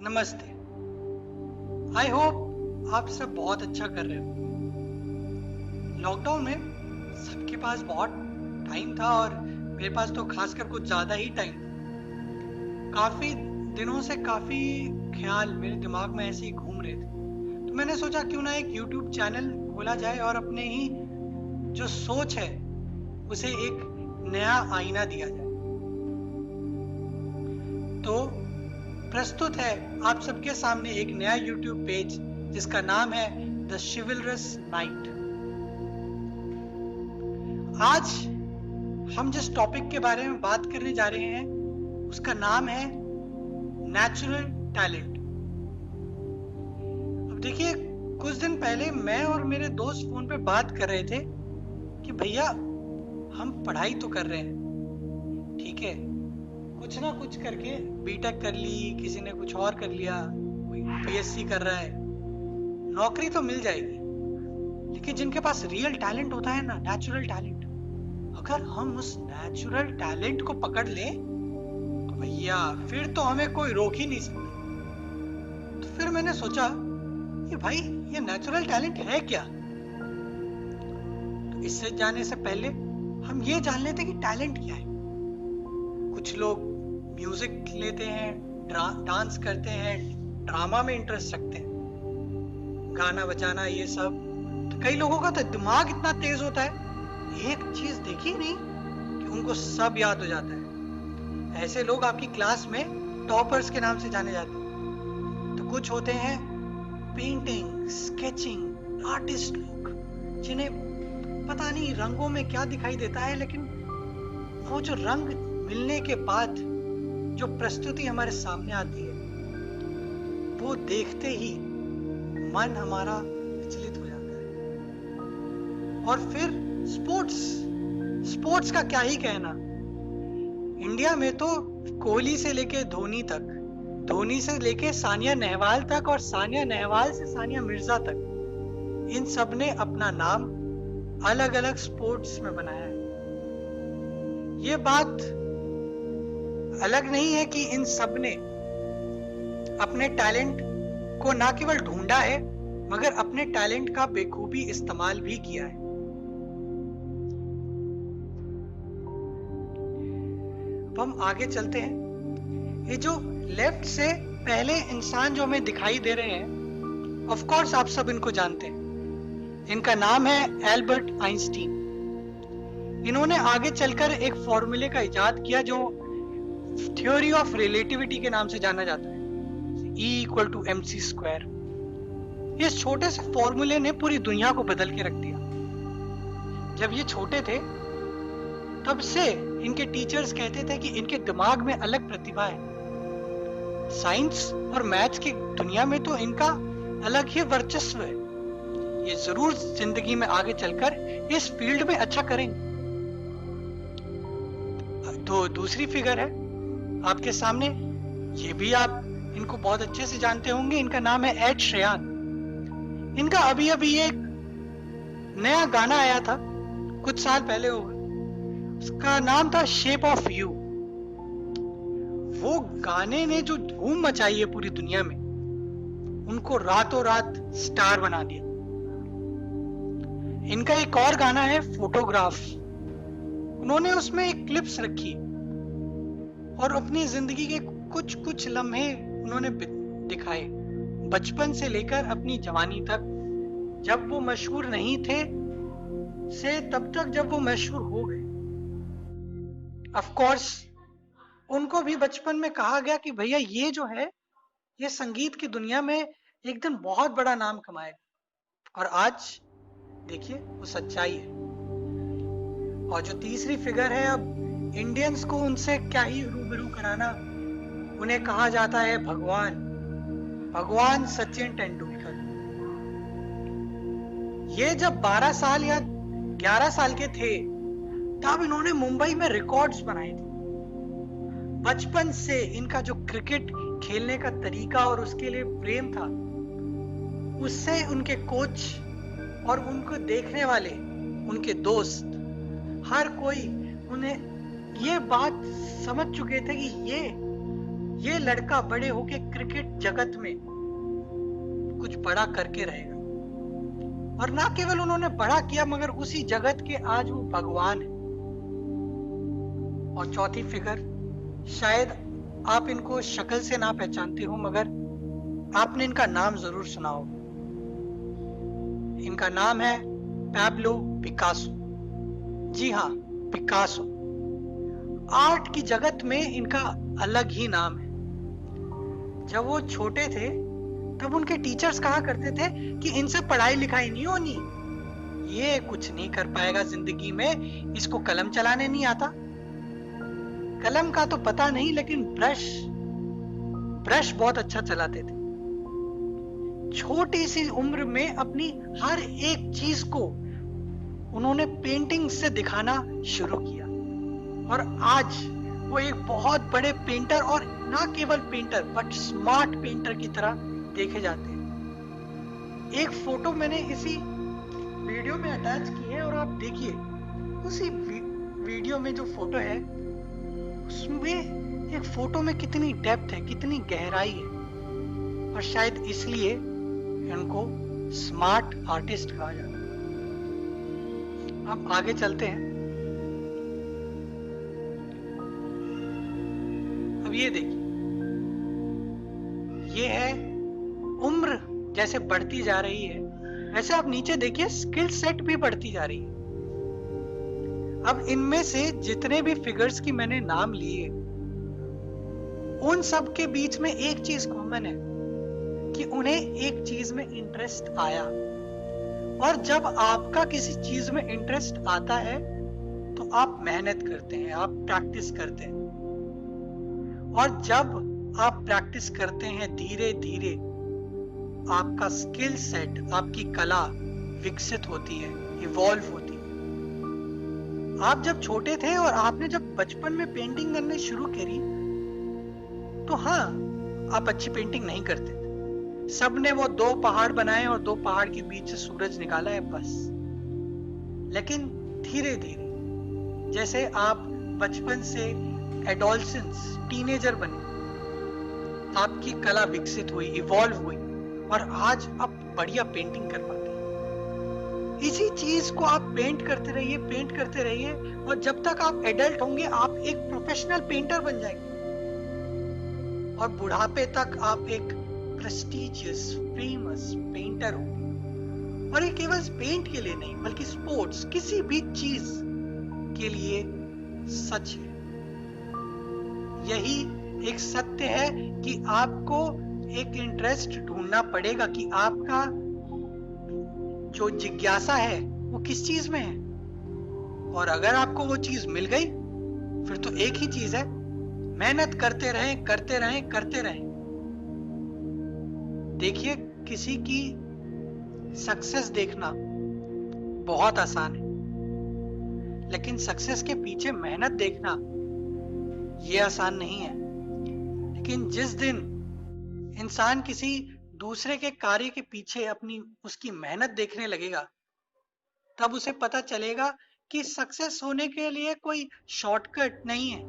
नमस्ते। I hope आप सब बहुत अच्छा कर रहे हो। लॉकडाउन में सबके पास बहुत टाइम था और मेरे पास तो खासकर कुछ ज्यादा ही टाइम था। काफी दिनों से काफी ख्याल मेरे दिमाग में ऐसे ही घूम रहे थे, तो मैंने सोचा क्यों ना एक यूट्यूब चैनल खोला जाए और अपने ही जो सोच है उसे एक नया आईना दिया जाए। तो प्रस्तुत है आप सबके सामने एक नया यूट्यूब पेज जिसका नाम है द शिवलरस नाइट। आज हम जिस टॉपिक के बारे में बात करने जा रहे हैं उसका नाम है नेचुरल टैलेंट। अब देखिए, कुछ दिन पहले मैं और मेरे दोस्त फोन पे बात कर रहे थे कि भैया हम पढ़ाई तो कर रहे हैं, ठीक है, कुछ ना कुछ करके बीटेक कर ली, किसी ने कुछ और कर लिया, कोई पीएससी कर रहा है, नौकरी तो मिल जाएगी। लेकिन जिनके पास रियल टैलेंट होता है ना, नेचुरल टैलेंट, अगर हम उस नेचुरल टैलेंट को पकड़ ले तो भैया फिर तो हमें कोई रोक ही नहीं सकता। तो फिर मैंने सोचा कि भाई ये नेचुरल टैलेंट है क्या। तो इससे जाने से पहले हम ये जान लेते कि टैलेंट क्या है। कुछ लोग म्यूजिक लेते हैं, डांस करते हैं, ड्रामा में इंटरेस्ट रखते हैं, गाना बजाना ये सब। तो कई लोगों का तो दिमाग इतना तेज होता है, एक चीज देखी नहीं कि उनको सब याद हो जाता है। ऐसे लोग आपकी क्लास में टॉपर्स के नाम से जाने जाते हैं। तो कुछ होते हैं पेंटिंग, स्केचिंग आर्टिस्ट लोग, जिन्हें पता नहीं रंगों में क्या दिखाई देता है, लेकिन वो जो रंग मिलने के बाद जो प्रस्तुति हमारे सामने आती है वो देखते ही मन हमारा विचलित हो जाता है। और फिर स्पोर्ट्स का क्या ही कहना। इंडिया में तो कोहली से लेके धोनी तक, धोनी से लेके सानिया नेहवाल तक, और सानिया नेहवाल से सानिया मिर्जा तक, इन सब ने अपना नाम अलग अलग स्पोर्ट्स में बनाया है। ये बात अलग नहीं है कि इन सब ने अपने टैलेंट को ना केवल ढूंढा है मगर अपने टैलेंट का बेखूबी इस्तेमाल भी किया है। अब हम आगे चलते हैं। ये जो लेफ्ट से पहले इंसान जो हमें दिखाई दे रहे हैं, ऑफ कोर्स आप सब इनको जानते हैं। इनका नाम है एल्बर्ट आइंस्टीन। इन्होंने आगे चलकर एक फॉर्मूले का इजाद किया जो थ्योरी ऑफ रिलेटिविटी के नाम से जाना जाता है, E = mc²। इस छोटे से फॉर्मूले ने पूरी दुनिया को बदल के रख दिया। जब ये छोटे थे तब से इनके टीचर्स कहते थे कि इनके दिमाग में अलग प्रतिभा है। साइंस और मैथ्स की दुनिया में तो इनका अलग ही वर्चस्व है। ये जरूर जिंदगी में आगे चलकर इस फील्ड में अच्छा करेंगे। तो दूसरी फिगर है आपके सामने, ये भी आप इनको बहुत अच्छे से जानते होंगे। इनका नाम है एड शेरान। इनका अभी अभी एक नया गाना आया था, कुछ साल पहले होगा, उसका नाम था शेप ऑफ यू। वो गाने ने जो धूम मचाई है पूरी दुनिया में, उनको रातों रात स्टार बना दिया। इनका एक और गाना है फोटोग्राफ। उन्होंने उसमें एक क्लिप्स रखी और अपनी जिंदगी के कुछ कुछ लम्हे उन्होंने दिखाए, बचपन से लेकर अपनी जवानी तक, जब वो मशहूर नहीं थे से तब तक जब वो मशहूर हो गए। ऑफ कोर्स उनको भी बचपन में कहा गया कि भैया ये जो है ये संगीत की दुनिया में एक दिन बहुत बड़ा नाम कमाएगा। और आज देखिए वो सच्चाई है। और जो तीसरी फिगर है, अब इंडियंस को उनसे क्या ही रूबरू कराना, उन्हें कहा जाता है भगवान सचिन तेंदुलकर। ये जब 12 साल या 11 साल के थे तब इन्होंने मुंबई में रिकॉर्ड्स बनाए थे। बचपन से इनका जो क्रिकेट खेलने का तरीका और उसके लिए प्रेम था, उससे उनके कोच और उनको देखने वाले उनके दोस्त हर कोई उन्हें ये बात समझ चुके थे कि ये ये लड़का बड़े होके क्रिकेट जगत में कुछ बड़ा करके रहेगा। और ना केवल उन्होंने बड़ा किया, मगर उसी जगत के आज वो भगवान है। और चौथी फिगर, शायद आप इनको शक्ल से ना पहचानते हो, मगर आपने इनका नाम जरूर सुना होगा। इनका नाम है पैब्लो पिकासो। जी हाँ, पिकासो। आर्ट की जगत में इनका अलग ही नाम है। जब वो छोटे थे तब उनके टीचर्स कहा करते थे कि इनसे पढ़ाई लिखाई नहीं होनी, ये कुछ नहीं कर पाएगा जिंदगी में, इसको कलम चलाने नहीं आता। कलम का तो पता नहीं, लेकिन ब्रश बहुत अच्छा चलाते थे। छोटी सी उम्र में अपनी हर एक चीज को उन्होंने पेंटिंग से दिखाना शुरू किया, और आज वो एक बहुत बड़े पेंटर, और ना केवल पेंटर बट स्मार्ट पेंटर की तरह देखे जाते हैं। एक फोटो मैंने इसी वीडियो में अटैच की है, और आप देखिए उसी वीडियो में जो फोटो है उसमें एक फोटो में कितनी डेप्थ है, कितनी गहराई है। और शायद इसलिए इनको स्मार्ट आर्टिस्ट कहा जाता है। अब आगे चलते हैं। अब ये देखिए, ये है उम्र जैसे बढ़ती जा रही है वैसे आप नीचे देखिए स्किल सेट भी बढ़ती जा रही है। अब इनमें से जितने भी फिगर्स की मैंने नाम लिए, उन सब के बीच में एक चीज कॉमन है कि उन्हें एक चीज में इंटरेस्ट आया। और जब आपका किसी चीज में इंटरेस्ट आता है तो आप मेहनत करते हैं, आप प्रैक्टिस करते हैं। और जब आप प्रैक्टिस करते हैं, धीरे धीरे आपका स्किल सेट, आपकी कला विकसित होती है, इवॉल्व होती है। आप जब छोटे थे और आपने जब बचपन में पेंटिंग करने शुरू करी, तो हाँ, आप अच्छी पेंटिंग नहीं करते थे। सबने वो 2 पहाड़ बनाए और 2 पहाड़ के बीच से सूरज निकाला है, बस। लेकिन धीरे धीरे जैसे आप बचपन से एडोलसेंस, टीनेजर बने, आपकी कला विकसित हुई, इवॉल्व हुई, और आज आप बढ़िया पेंटिंग कर पाते हैं। इसी चीज को आप पेंट करते रहिए, और जब तक आप एडल्ट होंगे आप एक प्रोफेशनल पेंटर बन जाएंगे, और बुढ़ापे तक आप एक प्रेस्टिजियस, फेमस पेंटर होंगे। और ये केवल पेंट के लिए नहीं, बल्कि स्पोर्ट्स, किसी भी चीज के लिए सच है। यही एक सत्य है कि आपको एक इंटरेस्ट ढूंढना पड़ेगा कि आपका जो जिज्ञासा है वो किस चीज में है। और अगर आपको वो चीज मिल गई, फिर तो एक ही चीज है, मेहनत करते रहें, करते रहें, करते रहें। देखिए, किसी की सक्सेस देखना बहुत आसान है, लेकिन सक्सेस के पीछे मेहनत देखना ये आसान नहीं है। लेकिन जिस दिन इंसान किसी दूसरे के कार्य के पीछे उसकी मेहनत देखने लगेगा, तब उसे पता चलेगा कि सक्सेस होने के लिए कोई शॉर्टकट नहीं है।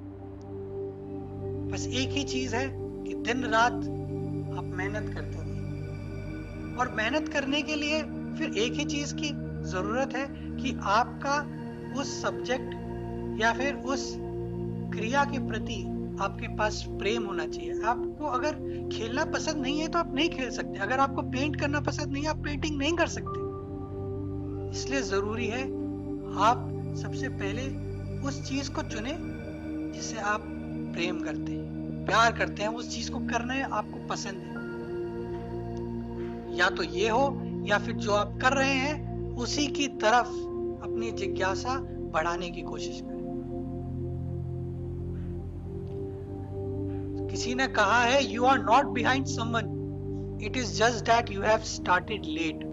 बस एक ही चीज है कि दिन रात आप मेहनत करते रहिए। और मेहनत करने के लिए फिर एक ही चीज की जरूरत है कि आपका उस सब्जेक्ट या फिर उस क्रिया के प्रति आपके पास प्रेम होना चाहिए। आपको अगर खेलना पसंद नहीं है तो आप नहीं खेल सकते। अगर आपको पेंट करना पसंद नहीं है, आप पेंटिंग नहीं कर सकते। इसलिए जरूरी है आप सबसे पहले उस चीज को चुने जिसे आप प्रेम करते हैं, प्यार करते हैं, उस चीज को करना है, आपको पसंद है। या तो ये हो, या फिर जो आप कर रहे हैं उसी की तरफ अपनी जिज्ञासा बढ़ाने की कोशिश करें। किसी ने कहा है, you are not behind someone, it is just that you have started late.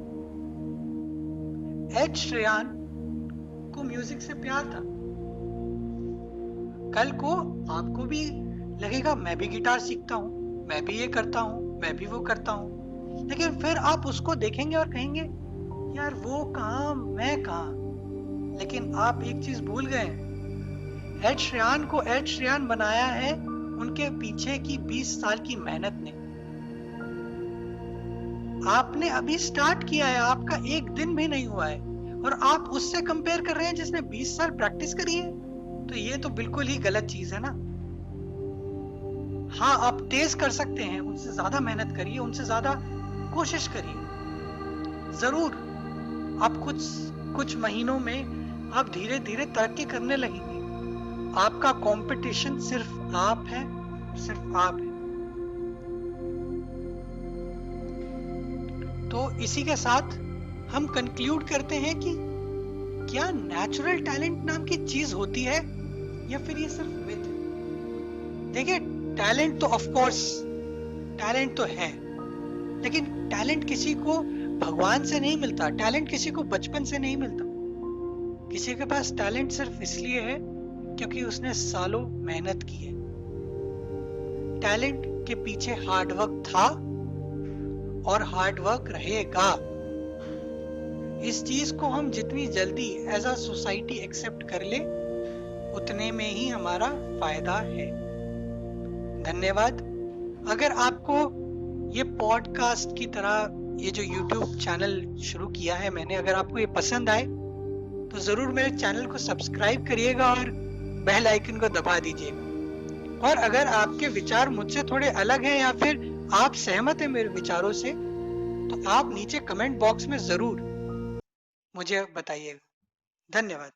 Ed Sheeran को म्यूजिक से प्यार था। कल को आपको भी लगेगा मैं भी गिटार सीखता हूं, मैं भी ये करता हूं, मैं भी वो करता हूं। लेकिन फिर आप उसको देखेंगे और कहेंगे, यार वो कहां, मैं कहां। लेकिन आप एक चीज भूल गए, एड श्रेयान को एड श्रेयान बनाया है उनके पीछे की 20 साल की मेहनत ने। आपने अभी स्टार्ट किया है, आपका एक दिन भी नहीं हुआ है, और आप उससे कंपेयर कर रहे हैं जिसने 20 साल प्रैक्टिस करी है। तो ये तो बिल्कुल ही गलत चीज है ना। हाँ, आप तेज कर सकते हैं, उनसे ज्यादा मेहनत करिए, उनसे ज्यादा कोशिश करिए। जरूर आप कुछ महीनों में आप धीरे धीरे तरक्की करने लगेंगे। आपका कंपटीशन सिर्फ आप है, सिर्फ आप है। तो इसी के साथ हम कंक्लूड करते हैं कि क्या नेचुरल टैलेंट नाम की चीज होती है या फिर ये सिर्फ मिथ है। देखिए, टैलेंट तो ऑफ कोर्स टैलेंट तो है, लेकिन टैलेंट किसी को भगवान से नहीं मिलता, टैलेंट किसी को बचपन से नहीं मिलता। किसी के पास टैलेंट सिर्फ इसलिए है क्योंकि उसने सालों मेहनत की है। टैलेंट के पीछे हार्डवर्क था और हार्डवर्क रहेगा। इस चीज को हम जितनी जल्दी एज अ सोसाइटी एक्सेप्ट कर ले, उतने में ही हमारा फायदा है। धन्यवाद। अगर आपको ये पॉडकास्ट की तरह ये जो YouTube चैनल शुरू किया है मैंने, अगर आपको ये पसंद आए तो जरूर मेरे चैनल को सब्सक्राइब करिएगा और बेल आइकन को दबा दीजिएगा। और अगर आपके विचार मुझसे थोड़े अलग हैं या फिर आप सहमत हैं मेरे विचारों से, तो आप नीचे कमेंट बॉक्स में जरूर मुझे बताइएगा। धन्यवाद।